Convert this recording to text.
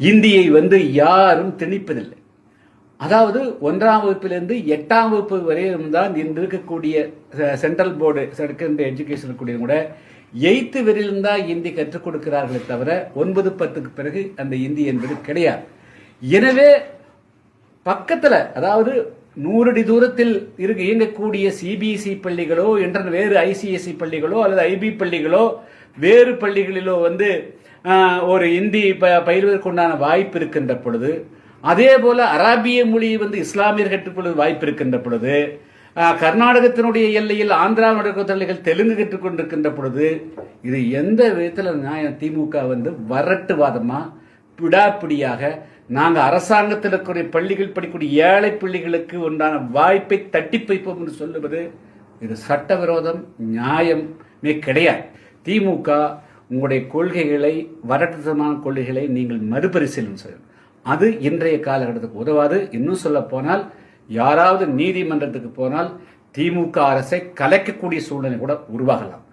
இந்தியை யாரும் திணிப்பதில்லை. அதாவது 1ஆம் வகுப்பிலிருந்து 8ஆம் வகுப்பு வரையிலும் தான் இன்று இருக்கக்கூடிய சென்ட்ரல் போர்டு செகண்டரி எஜுகேஷன் கூடிய கூட 8th வரையிலும் தான் இந்தி கற்றுக் கொடுக்கிறார்களே தவிர 9, 10க்கு பிறகு அந்த இந்தி என்பது கிடையாது. எனவே பக்கத்தில், அதாவது 100 அடி தூரத்தில் இயங்கக்கூடிய சிபிஎஸ்இ பள்ளிகளோ வேறு ஐசிஎஸ்இ பள்ளிகளோ அல்லது ஐபி பள்ளிகளோ வேறு பள்ளிகளிலோ ஒரு இந்தி பயில்வதற்குண்டான வாய்ப்பு இருக்கின்ற பொழுது, அதே போல அராபிய மொழி இஸ்லாமியர் கற்றுக்கொள்ள வாய்ப்பு இருக்கின்ற பொழுது, கர்நாடகத்தினுடைய எல்லையில் ஆந்திராவுடைய தெலுங்கு கற்றுக்கொண்டிருக்கின்ற பொழுது, இது எந்த விதத்தில் திமுக வரட்டுவாதமா விடாப்பிடியாக நாங்கள் அரசாங்கத்தில் இருக்கக்கூடிய பள்ளிகள் படிக்கக்கூடிய ஏழை பள்ளிகளுக்கு உண்டான வாய்ப்பை தட்டி வைப்போம் என்று சொல்லுவது இது சட்டவிரோதம், நியாயமே கிடையாது. திமுக உங்களுடைய கொள்கைகளை, வரட்டுத்தனமான கொள்கைகளை நீங்கள் மறுபரிசீலனை செய்யணும். அது இன்றைய காலகட்டத்துக்கு உதவாது. இன்னும் சொல்ல போனால், யாராவது நீதிமன்றத்துக்கு போனால் திமுக அரசை கலைக்கக்கூடிய சூழ்நிலை கூட உருவாகலாம்.